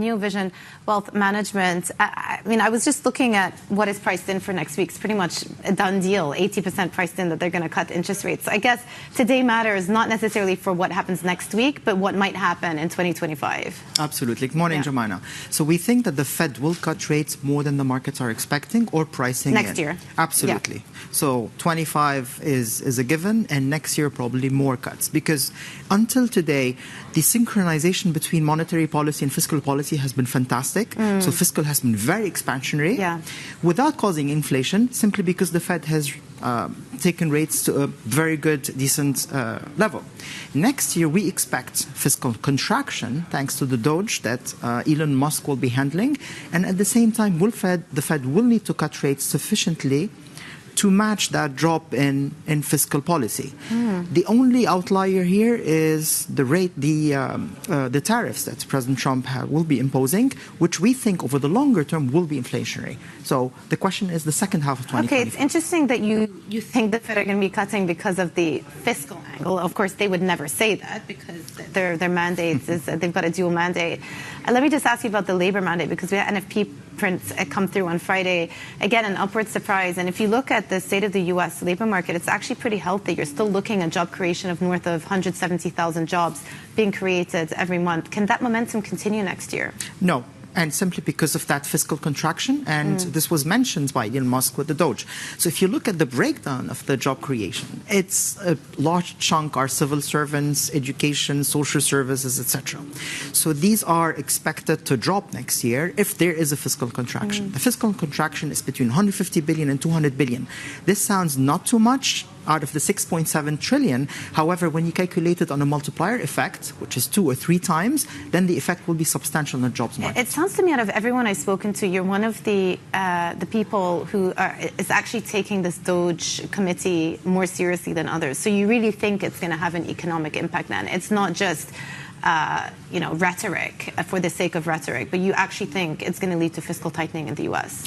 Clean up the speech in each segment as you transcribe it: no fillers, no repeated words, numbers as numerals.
New Vision Wealth Management. I mean, I was just looking at what is priced in for next week. It's pretty much a done deal, 80% priced in that they're going to cut interest rates. So I guess today matters not necessarily for what happens next week, but what might happen in 2025. Absolutely. Good morning, Jemina. So we think that the Fed will cut rates more than the markets are expecting or pricing next year. Absolutely. Yeah. So 25 is a given, and next year probably more cuts, because until today, the synchronization between monetary policy and fiscal policy has been fantastic. So fiscal has been very expansionary without causing inflation, simply because the Fed has taken rates to a very good, decent level. Next year, we expect fiscal contraction thanks to the DOGE that Elon Musk will be handling. And at the same time, the Fed will need to cut rates sufficiently to match that drop in fiscal policy. The only outlier here is the rate, the tariffs that President Trump will be imposing, which we think over the longer term will be inflationary. So the question is the second half of 2020. Okay, it's interesting that you think the Fed are going to be cutting because of the fiscal angle. Of course, they would never say that because their mandate is they've got a dual mandate. Let me just ask you about the labor mandate, because we had NFP prints come through on Friday. Again, an upward surprise. And if you look at the state of the U.S. labor market, it's actually pretty healthy. You're still looking at job creation of north of 170,000 jobs being created every month. Can that momentum continue next year? No. And simply because of that fiscal contraction, and this was mentioned by Elon Musk with the DOGE. So if you look at the breakdown of the job creation, it's a large chunk are civil servants, education, social services, etc. So these are expected to drop next year if there is a fiscal contraction. The fiscal contraction is between 150 billion and 200 billion. This sounds not too much out of the 6.7 trillion. However, when you calculate it on a multiplier effect, which is 2 or 3 times, then the effect will be substantial in the jobs market. It sounds to me, out of everyone I've spoken to, you're one of the people who is actually taking this DOGE committee more seriously than others. So you really think it's going to have an economic impact then? It's not just rhetoric for the sake of rhetoric, but you actually think it's going to lead to fiscal tightening in the U.S.?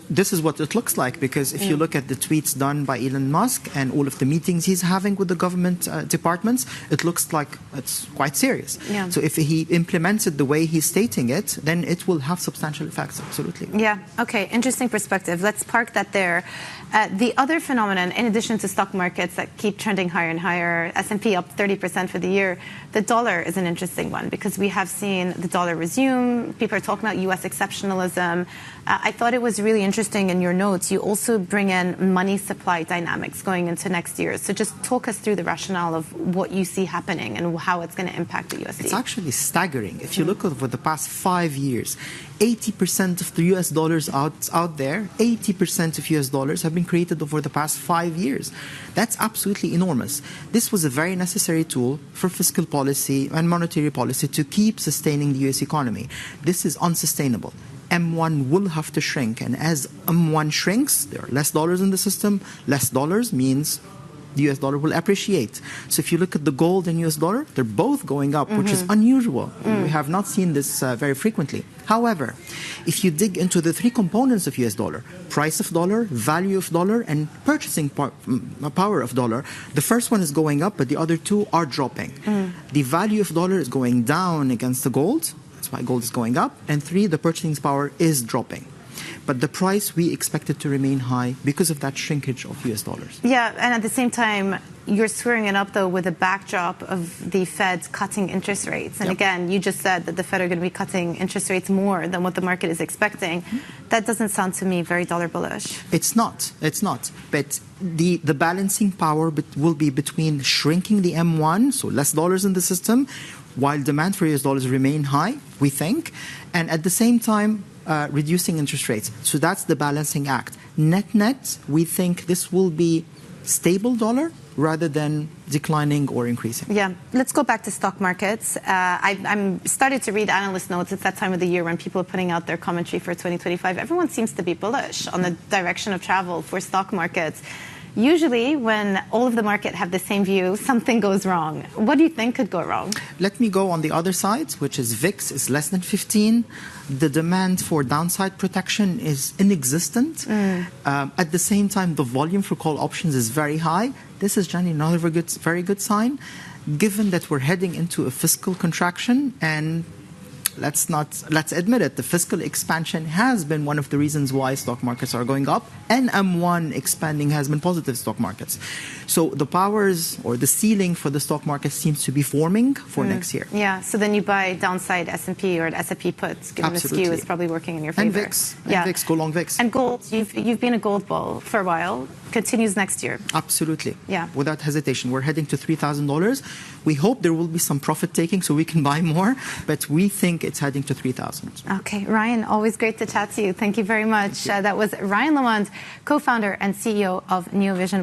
This is what it looks like, because if you look at the tweets done by Elon Musk and all of the meetings he's having with the government departments, it looks like it's quite serious. So if he implements it the way he's stating it, then it will have substantial effects, absolutely. Yeah, okay, interesting perspective. Let's park that there. The other phenomenon, in addition to stock markets that keep trending higher and higher, S&P up 30% for the year, the dollar is an interesting one, because we have seen the dollar resume. People are talking about U.S. exceptionalism. I thought it was really interesting in your notes. You also bring in money supply dynamics going into next year. So just talk us through the rationale of what you see happening and how it's going to impact the USD. It's actually staggering. If you look over the past 5 years, 80% of the US dollars out there, 80% of US dollars have been created over the past 5 years. That's absolutely enormous. This was a very necessary tool for fiscal policy and monetary policy to keep sustaining the US economy. This is unsustainable. M1 will have to shrink, and as M1 shrinks, there are less dollars in the system. Less dollars means the US dollar will appreciate. So if you look at the gold and US dollar, they're both going up, which is unusual. We have not seen this very frequently. However, if you dig into the 3 components of US dollar, price of dollar, value of dollar, and purchasing power of dollar, the first one is going up, but the other 2 are dropping. The value of dollar is going down against the gold. That's why gold is going up. And 3, the purchasing power is dropping. But the price, we expect it to remain high because of that shrinkage of US dollars. Yeah, and at the same time, you're squaring it up, though, with a backdrop of the Fed cutting interest rates. And again, you just said that the Fed are going to be cutting interest rates more than what the market is expecting. That doesn't sound to me very dollar bullish. It's not. It's not. But the balancing power will be between shrinking the M1, so less dollars in the system, while demand for US dollars remain high, we think, and at the same time, reducing interest rates. So that's the balancing act. Net-net, we think this will be stable dollar rather than declining or increasing. Yeah. Let's go back to stock markets. I'm started to read analyst notes. It's that time of the year when people are putting out their commentary for 2025. Everyone seems to be bullish on the direction of travel for stock markets. Usually, when all of the market have the same view, something goes wrong. What do you think could go wrong? Let me go on the other side, which is VIX is less than 15. The demand for downside protection is inexistent. At the same time, the volume for call options is very high. This is generally another very good sign, given that we're heading into a fiscal contraction and let's admit it, the fiscal expansion has been one of the reasons why stock markets are going up, and M1 expanding has been positive stock markets. So the powers or the ceiling for the stock market seems to be forming for next year. Yeah, so then you buy downside S&P or S&P puts, given Absolutely. the skew is probably working in your favor. And VIX, VIX, go long VIX. And gold, you've been a gold bull for a while, continues next year. Absolutely. Yeah. Without hesitation. We're heading to $3,000. We hope there will be some profit taking so we can buy more, but we think it's heading to 3,000. Okay, Ryan, always great to chat to you. Thank you very much. That was Ryan Lamont, co-founder and CEO of NeoVision.